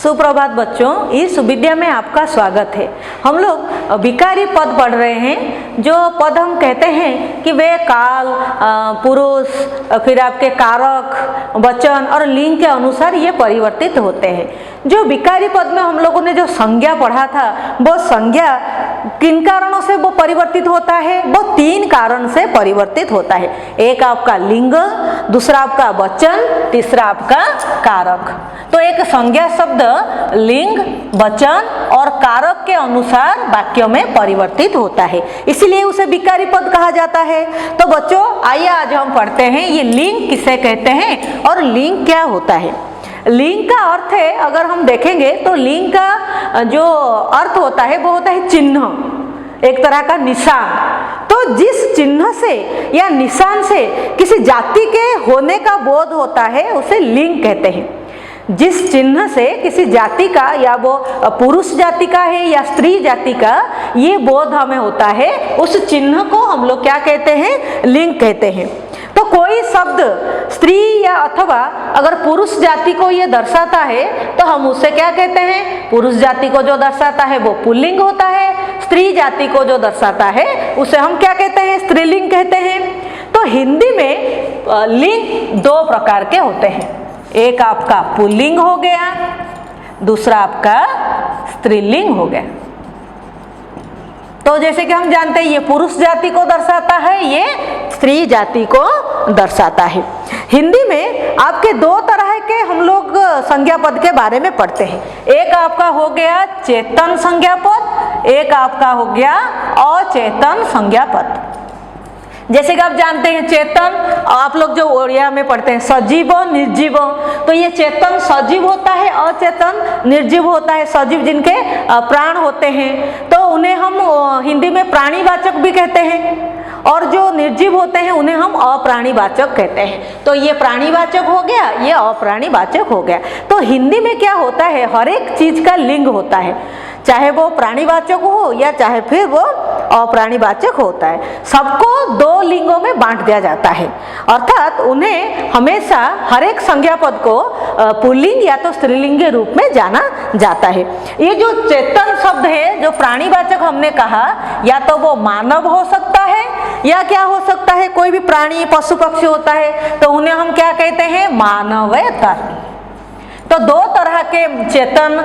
सुप्रभात बच्चों, इस विद्या में आपका स्वागत है। हम लोग विकारी पद पढ़ रहे हैं। जो पद हम कहते हैं कि वे काल, पुरुष, फिर आपके कारक, वचन और लिंग के अनुसार ये परिवर्तित होते हैं। जो विकारी पद में हम लोगों ने जो संज्ञा पढ़ा था, वो संज्ञा किन कारणों से वो परिवर्तित होता है? वो 3 कारण से परिवर्तित होता है। एक आपका लिंग, दूसरा आपका वचन, तीसरा आपका कारक। तो एक संज्ञा शब्द लिंग, वचन और कारक के अनुसार वाक्यों में परिवर्तित होता है, इसलिए उसे विकारी पद कहा जाता है। तो बच्चों आइए आज हम पढ़ते हैं ये लिंग किसे कहते हैं और लिंग क्या होता है। लिंग का अर्थ है, अगर हम देखेंगे तो लिंग का जो अर्थ होता है वो होता है चिन्ह, एक तरह का निशान। तो जिस चिन्ह से या निशान से किसी जाति के होने का बोध होता है उसे लिंग कहते हैं। जिस चिन्ह से किसी जाति का, या वो पुरुष जाति का है या स्त्री जाति का, ये बोध हमें होता है, उस चिन्ह को हम लोग क्या कहते हैं? लिंग कहते हैं। तो कोई शब्द स्त्री या अथवा अगर पुरुष जाति को ये दर्शाता है तो हम उसे क्या कहते हैं? पुरुष जाति को जो दर्शाता है वो पुल्लिंग होता है, स्त्री जाति को जो दर्शाता है उसे हम क्या कहते हैं? स्त्रीलिंग कहते हैं। तो हिंदी में लिंग 2 प्रकार के होते हैं। एक आपका पुल्लिंग हो गया, दूसरा आपका स्त्रीलिंग हो गया। तो जैसे कि हम जानते हैं ये पुरुष जाति को दर्शाता है, ये स्त्री जाति को दर्शाता है। हिंदी में आपके 2 तरह के हम लोग संज्ञा पद के बारे में पढ़ते हैं। एक आपका हो गया चेतन संज्ञा पद, एक आपका हो गया अचेतन संज्ञा पद। जैसे कि आप जानते हैं चेतन, आप लोग जो ओडिया में पढ़ते हैं सजीव निर्जीव, तो ये चेतन सजीव होता है, अचेतन निर्जीव होता है। सजीव जिनके प्राण होते हैं तो उन्हें हम हिंदी में प्राणीवाचक भी कहते हैं, और जो निर्जीव होते हैं उन्हें हम अप्राणीवाचक कहते हैं। तो ये प्राणीवाचक हो गया, ये अप्राणीवाचक हो गया। तो हिंदी में क्या होता है? हर एक चीज का लिंग होता है, चाहे वो प्राणीवाचक हो या चाहे फिर वो अप्राणीवाचक होता है। सबको 2 लिंगों में बांट दिया जाता है, अर्थात उन्हें हमेशा हर एक संज्ञा पद को पुल्लिंग या तो स्त्रीलिंग के रूप में जाना जाता है। ये जो चेतन शब्द है, जो प्राणीवाचक हमने कहा, या तो वो मानव हो सकता है या क्या हो सकता है? कोई भी प्राणी, पशु पक्षी होता है, तो उन्हें हम क्या कहते हैं? मानवेतर। तो 2 तरह के चेतन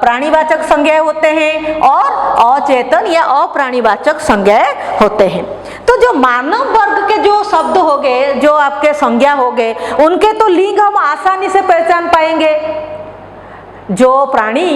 प्राणीवाचक संज्ञाएं होते हैं और अचेतन या अप्राणीवाचक संज्ञाएं होते हैं। तो जो मानव वर्ग के जो शब्द हो गए, जो आपके संज्ञा हो गए, उनके तो लिंग हम आसानी से पहचान पाएंगे। जो प्राणी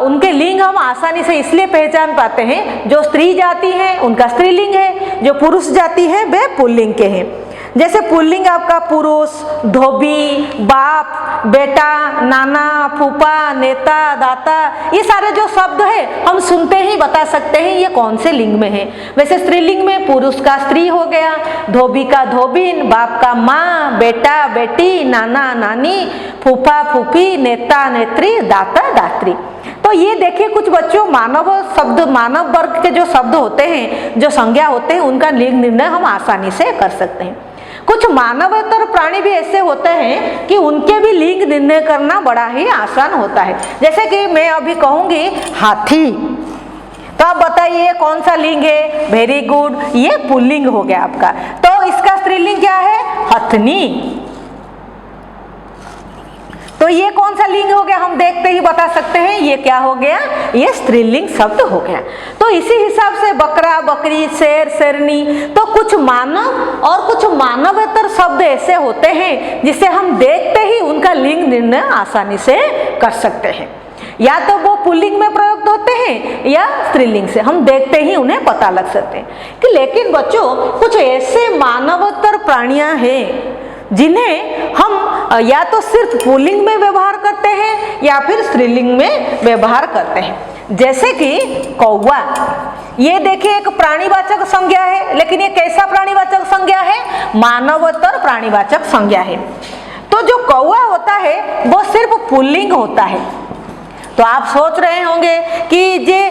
उनके लिंग हम आसानी से इसलिए पहचान पाते हैं, जो स्त्री जाति है उनका स्त्रीलिंग है, जो पुरुष जाति है वे पुल्लिंग के हैं। जैसे पुल्लिंग आपका पुरुष, धोबी, बाप, बेटा, नाना, फूफा, नेता, दाता, ये सारे जो शब्द है हम सुनते ही बता सकते हैं ये कौन से लिंग में है। वैसे स्त्रीलिंग में पुरुष का स्त्री हो गया, धोबी का धोबिन, बाप का माँ, बेटा बेटी, नाना नानी, फूफा फूफी, नेता नेत्री, दाता दात्री। तो ये देखिए कुछ बच्चों, मानव शब्द, मानव वर्ग के जो शब्द होते हैं, जो संज्ञा होते हैं, उनका लिंग निर्णय हम आसानी से कर सकते हैं। कुछ मानवेतर प्राणी भी ऐसे होते हैं कि उनके भी लिंग निर्णय करना बड़ा ही आसान होता है। जैसे कि मैं अभी कहूंगी हाथी, तो आप बताइए कौन सा लिंग है? वेरी गुड, ये पुल्लिंग हो गया आपका। तो इसका स्त्रीलिंग क्या है? हथनी। तो ये कौन सा लिंग हो गया? हम देखते ही बता सकते हैं ये क्या हो गया? ये स्त्रीलिंग शब्द हो गया। तो इसी हिसाब से बकरा, बकरी, शेर, शेरनी, तो कुछ मानव और कुछ मानवेतर शब्द ऐसे होते हैं जिसे हम देखते ही उनका लिंग निर्णय आसानी से कर सकते हैं। या तो वो पुल्लिंग में प्रयुक्त होते हैं या स्त्रीलिंग से, हम देखते ही उन्हें पता लग सकते हैं कि। लेकिन बच्चों कुछ ऐसे मानवेतर प्राणियां हैं जिन्हें हम या तो सिर्फ पुल्लिंग में व्यवहार करते हैं या फिर स्त्रीलिंग में व्यवहार करते हैं। जैसे कि कौवा, ये देखिए एक प्राणीवाचक संज्ञा है, लेकिन ये कैसा प्राणीवाचक संज्ञा है? मानवेतर प्राणीवाचक संज्ञा है। तो जो कौवा होता है वो सिर्फ पुल्लिंग होता है। तो आप सोच रहे होंगे कि ये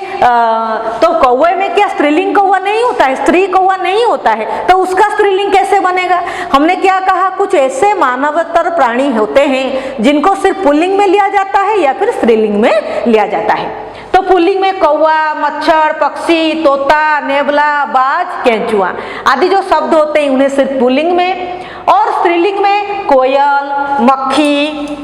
तो कौवे में क्या स्त्रीलिंग कौवा नहीं होता है, स्त्री कौवा नहीं होता है, तो उसका स्त्रीलिंग कैसे बनेगा? हमने क्या कहा, कुछ ऐसे मानवतर प्राणी होते हैं जिनको सिर्फ पुल्लिंग में लिया जाता है या फिर स्त्रीलिंग में लिया जाता है। तो पुल्लिंग में कौवा, मच्छर, पक्षी, तोता, नेवला, बाज, केंचुआ आदि जो शब्द होते हैं उन्हें सिर्फ पुल्लिंग में, और स्त्रीलिंग में कोयल, मक्खी,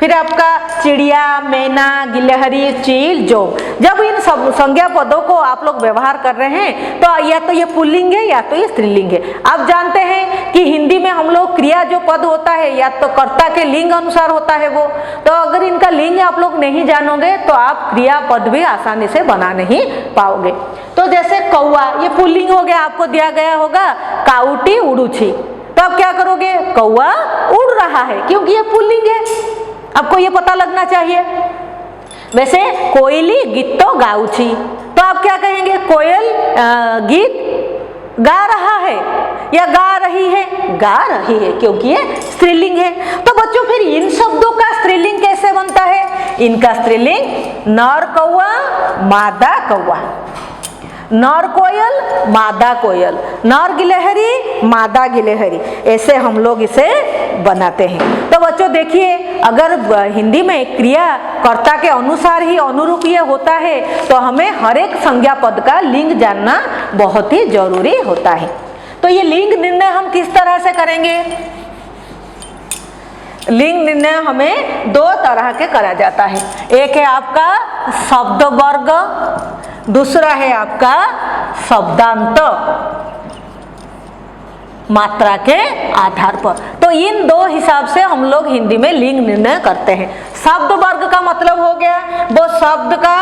फिर आपका चिड़िया, मैना, गिलहरी, चील, जोग। जब इन सब संज्ञा पदों को आप लोग व्यवहार कर रहे हैं तो या तो ये पुल्लिंग है या तो ये स्त्रीलिंग है। आप जानते हैं कि हिंदी में हम लोग क्रिया जो पद होता है या तो कर्ता के लिंग अनुसार होता है वो, तो अगर इनका लिंग आप लोग नहीं जानोगे तो आप क्रिया पद भी आसानी से बना नहीं पाओगे। तो जैसे कौवा, ये पुल्लिंग हो गया, आपको दिया गया होगा काउटी उड़ूछी, तो आप क्या करोगे, कौवा उड़ रहा है क्योंकि ये पुल्लिंग है, आपको ये पता लगना चाहिए। वैसे कोयली गीतो गाउची, तो आप क्या कहेंगे, कोयल गीत गा रहा है या गा रही है, गा रही है क्योंकि ये स्त्रीलिंग है। तो बच्चों फिर इन शब्दों का स्त्रीलिंग कैसे बनता है? इनका स्त्रीलिंग नर कौवा, मादा कौवा, नर कोयल, मादा कोयल, नर गिलहरी, मादा गिलहरी, ऐसे हम लोग इसे बनाते हैं। तो बच्चों देखिए, अगर हिंदी में क्रिया कर्ता के अनुसार ही अनुरूप ये होता है तो हमें हर एक संज्ञा पद का लिंग जानना बहुत ही जरूरी होता है। तो ये लिंग निर्णय हम किस तरह से करेंगे? लिंग निर्णय हमें दो तरह के करा जाता है। एक है आपका शब्द वर्ग, दूसरा है आपका शब्दांत मात्रा के आधार पर। तो इन दो हिसाब से हम लोग हिंदी में लिंग निर्णय करते हैं। शब्द वर्ग का मतलब हो गया वो शब्द का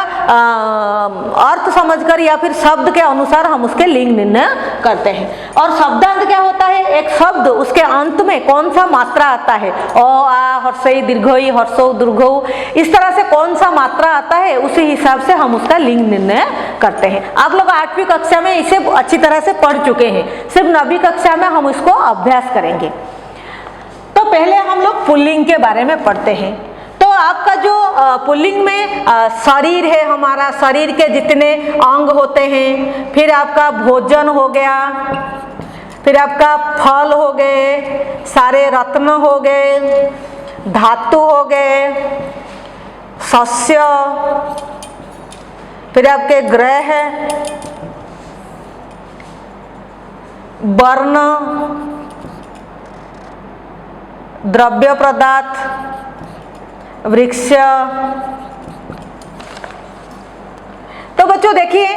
अर्थ समझकर या फिर शब्द के अनुसार हम उसके लिंग निर्णय करते हैं। और शब्दांत क्या होता है? एक शब्द उसके अंत में कौन सा मात्रा आता है, अ, आ, हर्षई, दीर्घई, हर्षौ, दीर्घौ, इस तरह से कौन सा मात्रा आता है उसी हिसाब से हम उसका लिंग निर्णय करते हैं। आप लोग 8वीं कक्षा में इसे अच्छी तरह से पढ़ चुके हैं, सिर्फ 9वीं कक्षा में हम इसको अभ्यास करेंगे। तो पहले हम लोग पुल्लिंग के बारे में पढ़ते हैं। तो आपका जो पुल्लिंग में शरीर है, हमारा शरीर के जितने अंग होते हैं, फिर आपका भोजन हो गया, फिर आपका फल हो गए, सारे रत्न हो गए, धातु हो गए, शस्य, फिर आपके ग्रह, वर्ण, द्रव्य पदार्थ, वृक्ष। तो बच्चों देखिए,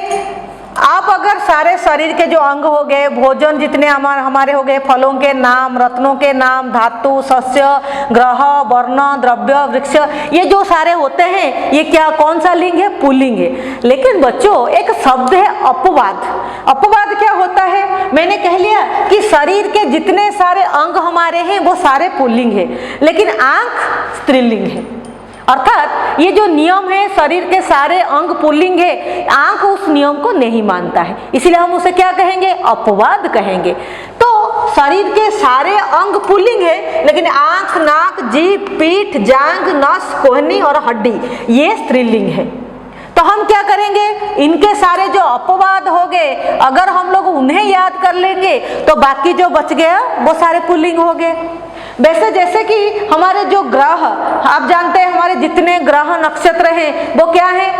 आप अगर सारे शरीर के जो अंग हो गए, भोजन जितने हमारे हो गए, फलों के नाम, रत्नों के नाम, धातु, शस्य, ग्रह, वर्ण, द्रव्य, वृक्ष, ये जो सारे होते हैं ये क्या कौन सा लिंग है? पुल्लिंग है। लेकिन बच्चों एक शब्द है अपवाद। अपवाद क्या होता है? मैंने कह लिया कि शरीर के जितने सारे अंग हमारे हैं वो सारे पुल्लिंग है, लेकिन आंख स्त्रीलिंग है। अर्थात ये जो नियम है शरीर के सारे अंग पुल्लिंग है, आंख उस नियम को नहीं मानता है, इसलिए हम उसे क्या कहेंगे? अपवाद कहेंगे। तो शरीर के सारे अंग पुल्लिंग है लेकिन आंख, नाक, जीभ, पीठ, जांघ, नस, कोहनी और हड्डी ये स्त्रीलिंग है। तो हम क्या करेंगे? इनके सारे जो अपवाद हो गए अगर हम लोग उन्हें याद कर लेंगे तो बाकी जो बच गया वो सारे पुल्लिंग हो गए। वैसे जैसे कि हमारे जो ग्रह, आप जानते हैं हमारे जितने ग्रह नक्षत्र हैं वो क्या है?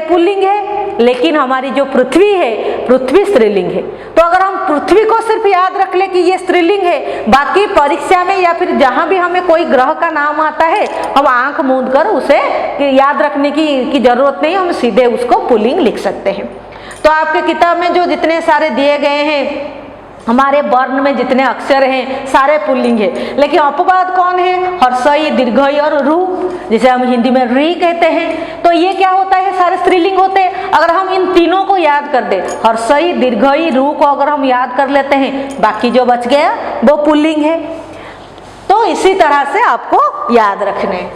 पुल्लिंग है, लेकिन हमारी जो पृथ्वी है, पृथ्वी स्त्रीलिंग है। तो अगर हम पृथ्वी को सिर्फ याद रख ले कि ये स्त्रीलिंग है, बाकी परीक्षा में या फिर जहां भी हमें कोई ग्रह का नाम आता है हम आंख मूंद कर उसे याद रखने की जरूरत नहीं, हम सीधे उसको पुल्लिंग लिख सकते हैं। तो आपके किताब में जो जितने सारे दिए गए हैं, हमारे वर्ण में जितने अक्षर हैं सारे पुल्लिंग है, लेकिन अपवाद कौन है? हर्षई, दीर्घई और रू, जिसे हम हिंदी में री कहते हैं। तो ये क्या होता है? सारे स्त्रीलिंग होते हैं। अगर हम इन तीनों को याद कर दे, हर्षई, दीर्घई, रू को अगर हम याद कर लेते हैं, बाकी जो बच गया वो पुल्लिंग है। तो इसी तरह से आपको याद रखने।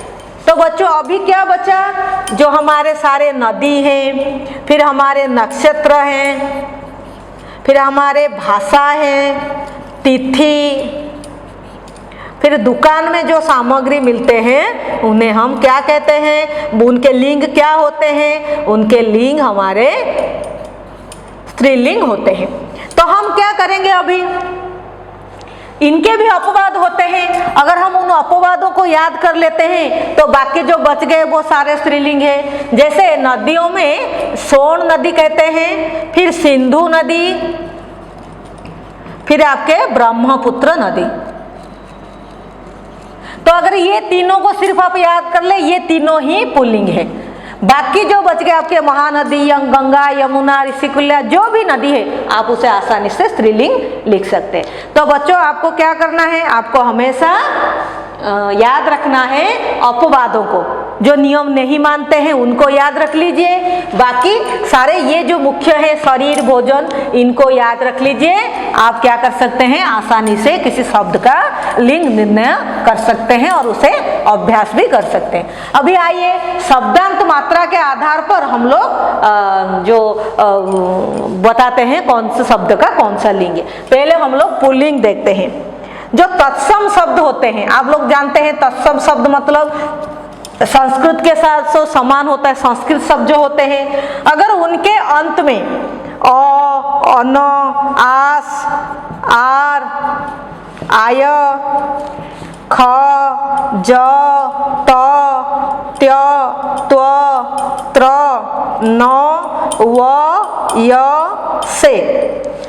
तो बच्चों अभी क्या बचा? जो हमारे सारे नदी हैं, फिर हमारे नक्षत्र हैं, फिर हमारे भाषा है, तिथि, फिर दुकान में जो सामग्री मिलते हैं उन्हें हम क्या कहते हैं, उनके लिंग क्या होते हैं, उनके लिंग हमारे स्त्रीलिंग होते हैं। तो हम क्या करेंगे, अभी इनके भी अपवाद होते हैं। अगर हम उन अपवादों को याद कर लेते हैं तो बाकी जो बच गए वो सारे स्त्रीलिंग है। जैसे नदियों में सोन नदी कहते हैं, फिर सिंधु नदी, फिर आपके ब्रह्मपुत्र नदी। तो अगर ये तीनों को सिर्फ आप याद कर ले, ये तीनों ही पुल्लिंग है। बाकी जो बच गए आपके महानदी, गंगा, यमुना, ऋषिकुल्या, जो भी नदी है आप उसे आसानी से स्त्रीलिंग लिख सकते हैं। तो बच्चों आपको क्या करना है, आपको हमेशा याद रखना है अपवादों को। जो नियम नहीं मानते हैं उनको याद रख लीजिए, बाकी सारे ये जो मुख्य है शरीर, भोजन, इनको याद रख लीजिए। आप क्या कर सकते हैं, आसानी से किसी शब्द का लिंग निर्णय कर सकते हैं और उसे अभ्यास भी कर सकते हैं। अभी आइए शब्दांत मात्रा के आधार पर हम लोग बताते हैं कौन से शब्द का कौन सा लिंग है। पहले हम लोग पुल्लिंग देखते हैं। जो तत्सम शब्द होते हैं, आप लोग जानते हैं तत्सम शब्द मतलब संस्कृत के साथ जो समान होता है, संस्कृत शब्द जो होते हैं, अगर उनके अंत में अ, अन, आस, आर, आय, ख, ज, त, त्य, त्व, त्र, न, व, य, से,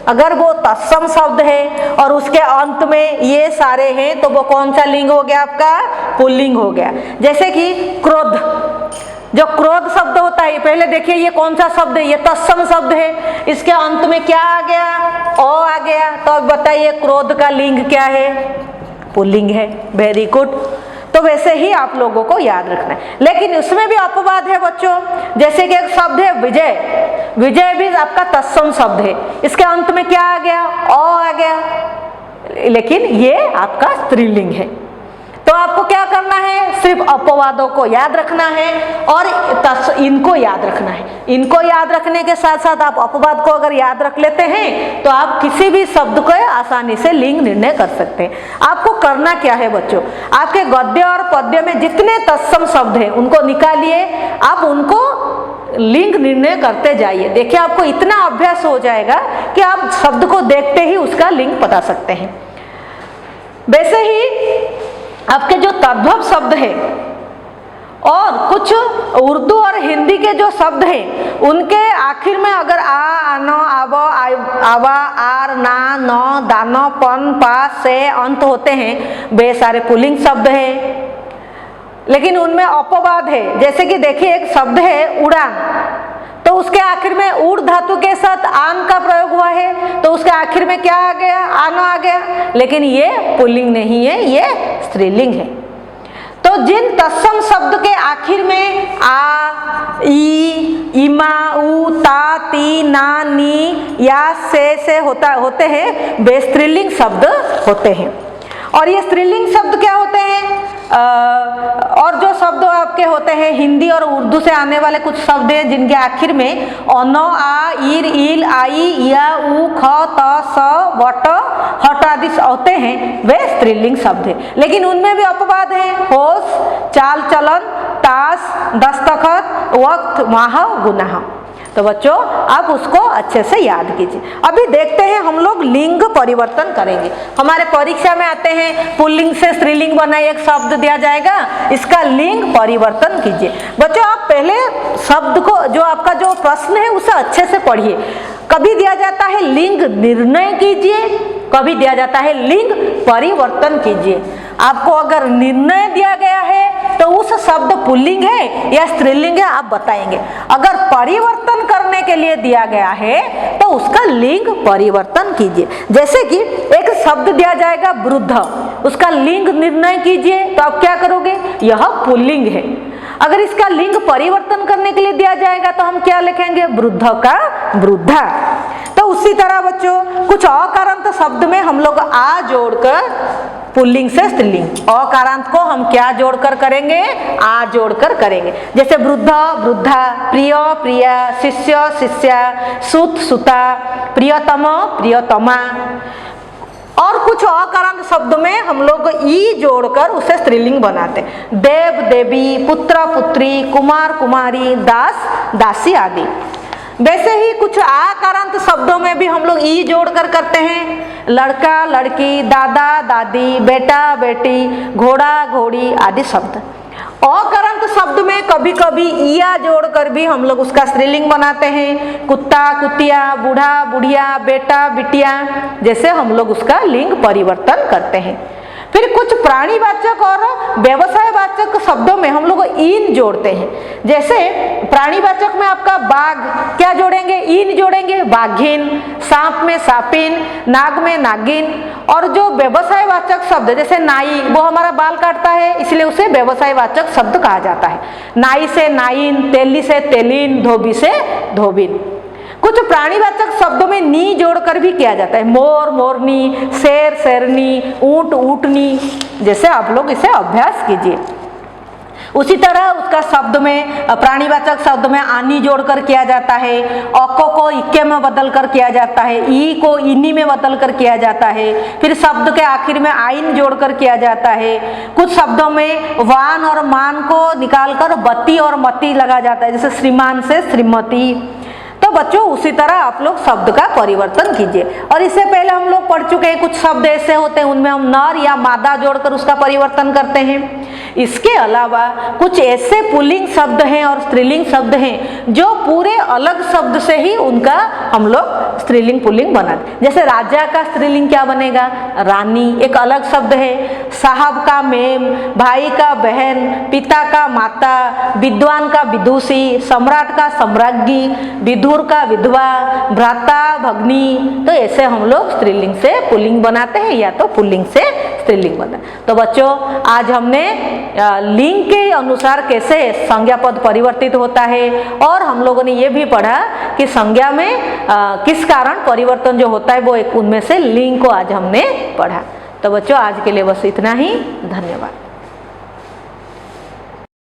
अगर वो तत्सम शब्द है और उसके अंत में ये सारे हैं तो वो कौन सा लिंग हो गया, आपका पुल्लिंग हो गया। जैसे कि क्रोध, जो क्रोध शब्द होता है, पहले देखिए ये कौन सा शब्द है, ये तत्सम शब्द है, इसके अंत में क्या आ गया, अ आ गया। तो अब बताइए क्रोध का लिंग क्या है, पुल्लिंग है। Very good. तो वैसे ही आप लोगों को याद रखना है, लेकिन उसमें भी अपवाद है बच्चों। जैसे कि एक शब्द है विजय, विजय भी आपका तत्सम शब्द है, इसके अंत में क्या आ गया, अ आ गया, लेकिन ये आपका स्त्रीलिंग है। तो आपको क्या करना है, सिर्फ अपवादों को याद रखना है और इनको याद रखना है। इनको याद रखने के साथ साथ आप अपवाद को अगर याद रख लेते हैं तो आप किसी भी शब्द को आसानी से लिंग निर्णय कर सकते हैं। आपको करना क्या है बच्चों, आपके गद्य और पद्य में जितने तत्सम शब्द हैं उनको निकालिए, आप उनको लिंग निर्णय करते जाइए। देखिए आपको इतना अभ्यास हो जाएगा कि आप शब्द को देखते ही उसका लिंग बता सकते हैं। वैसे ही आपके जो तद्भव शब्द है और कुछ उर्दू और हिंदी के जो शब्द हैं उनके आखिर में अगर आ, आनो, आव, आवा, आर, ना, न, दान, पन, पा, से अंत होते हैं, वे सारे पुल्लिंग शब्द हैं। लेकिन उनमें अपवाद है। जैसे कि देखिए एक शब्द है उड़ान, तो उसके आखिर में उड़ धातु के साथ आन का प्रयोग हुआ है, तो उसके आखिर में क्या आ गया, आना आ गया, लेकिन ये पुल्लिंग नहीं है, ये स्त्रीलिंग है। तो जिन तत्सम शब्द के आखिर में आ, ई, इमा, उ, ता, ती, ना, नी या से होते हैं, वे स्त्रीलिंग शब्द होते हैं। और ये स्त्रीलिंग शब्द क्या होते हैं, और जो शब्द आपके होते हैं हिंदी और उर्दू से आने वाले कुछ शब्द हैं जिनके आखिर में अन, आ, ईर, ईल, आई, या, उ, ख, त, स, वट, हट आदि होते हैं, वे स्त्रीलिंग शब्द हैं। लेकिन उनमें भी अपवाद है, होश, चाल चलन, ताश, दस्तखत, वक्त, माह, गुनाह। तो बच्चों आप उसको अच्छे से याद कीजिए। अभी देखते हैं हम लोग लिंग परिवर्तन करेंगे। हमारे परीक्षा में आते हैं पुल्लिंग से स्त्रीलिंग बना एक शब्द दिया जाएगा, इसका लिंग परिवर्तन कीजिए। बच्चों आप पहले शब्द को, जो आपका जो प्रश्न है उसे अच्छे से पढ़िए। कभी दिया जाता है लिंग निर्णय कीजिए, कभी दिया जाता है लिंग परिवर्तन कीजिए। आपको अगर निर्णय दिया गया है तो उस शब्द पुल्लिंग है या स्त्रीलिंग है आप बताएंगे। अगर परिवर्तन करने के लिए दिया गया है तो उसका लिंग परिवर्तन कीजिए। जैसे कि एक शब्द दिया जाएगा वृद्ध, उसका लिंग निर्णय कीजिए, तो आप क्या करोगे, यह पुल्लिंग है। अगर इसका लिंग परिवर्तन करने के लिए दिया जाएगा तो हम क्या लिखेंगे, वृद्ध का वृद्धा। तो उसी तरह बच्चों कुछ अकारांत शब्द में हम लोग आ जोड़कर पुल्लिंग से स्त्रीलिंग, अकारांत को हम क्या जोड़कर करेंगे, आ जोड़कर करेंगे। जैसे वृद्ध वृद्धा, प्रिय प्रिया, शिष्य शिष्या, सुत सुता, प्रियतम प्रियतमा। और कुछ अकारांत शब्द में हम लोग ई जोड़कर उसे स्त्रीलिंग बनाते हैं। देव देवी, पुत्र पुत्री, कुमार कुमारी, दास दासी आदि। वैसे ही कुछ आकारांत शब्दों में भी हम लोग ई जोड़कर करते हैं। लड़का लड़की, दादा दादी, बेटा बेटी, घोड़ा घोड़ी आदि शब्द। अकारांत शब्द में कभी कभी इया जोड़कर भी हम लोग उसका स्त्रीलिंग बनाते हैं। कुत्ता कुतिया, बूढ़ा बुढ़िया, बेटा बिटिया, जैसे हम लोग उसका लिंग परिवर्तन करते हैं। फिर कुछ प्राणीवाचक और व्यवसायवाचक शब्दों में हम लोग इन जोड़ते हैं। जैसे प्राणीवाचक में आपका बाघ, क्या जोड़ेंगे? इन जोड़ेंगे, बाघिन। सांप में सापिन, नाग में नागिन। और जो व्यवसायवाचक शब्द जैसे नाई, वो हमारा बाल काटता है, इसलिए उसे व्यवसायवाचक शब्द कहा जाता है। नाई से नाइन, तेली से तेलिन, धोबी से धोबिन। कुछ प्राणीवाचक शब्दों में नी जोड़कर भी किया जाता है। मोर मोरनी, शेर शेरनी, ऊंट ऊंटनी, जैसे आप लोग इसे अभ्यास कीजिए। उसी तरह उसका शब्द में, प्राणीवाचक शब्द में आनी जोड़कर किया जाता है। अको को इक्के में बदल कर किया जाता है। ई को इनी में बदल कर किया जाता है। फिर शब्द के आखिर में आइन जोड़कर किया जाता है। कुछ शब्दों में वान और मान को निकालकर बत्ती और मती लगा जाता है, जैसे श्रीमान से श्रीमती। तो बच्चों उसी तरह आप लोग शब्द का परिवर्तन कीजिए। और इससे पहले हम लोग पढ़ चुके हैं, कुछ शब्द ऐसे होते हैं उनमें हम नर या मादा जोड़कर उसका परिवर्तन करते हैं। इसके अलावा कुछ ऐसे पुल्लिंग शब्द हैं और स्त्रीलिंग शब्द हैं जो पूरे अलग शब्द से ही उनका हम लोग स्त्रीलिंग पुल्लिंग बनाते। जैसे राजा का स्त्रीलिंग क्या बनेगा? रानी, एक अलग शब्द है। साहब का मेम, भाई का बहन, पिता का माता, विद्वान का विदुषी, सम्राट का सम्राज्ञी, विधुर का विधवा, भ्राता भगनी। तो ऐसे हम लोग स्त्रीलिंग से पुल्लिंग बनाते हैं या तो पुल्लिंग से स्त्रीलिंग बनाते हैं। तो बच्चों आज हमने लिंग के अनुसार कैसे संज्ञा पद परिवर्तित होता है और हम लोगों ने ये भी पढ़ा कि संज्ञा में किस कारण परिवर्तन जो होता है वो एक उनमें से लिंग को आज हमने पढ़ा। तो बच्चों आज के लिए बस इतना ही। धन्यवाद।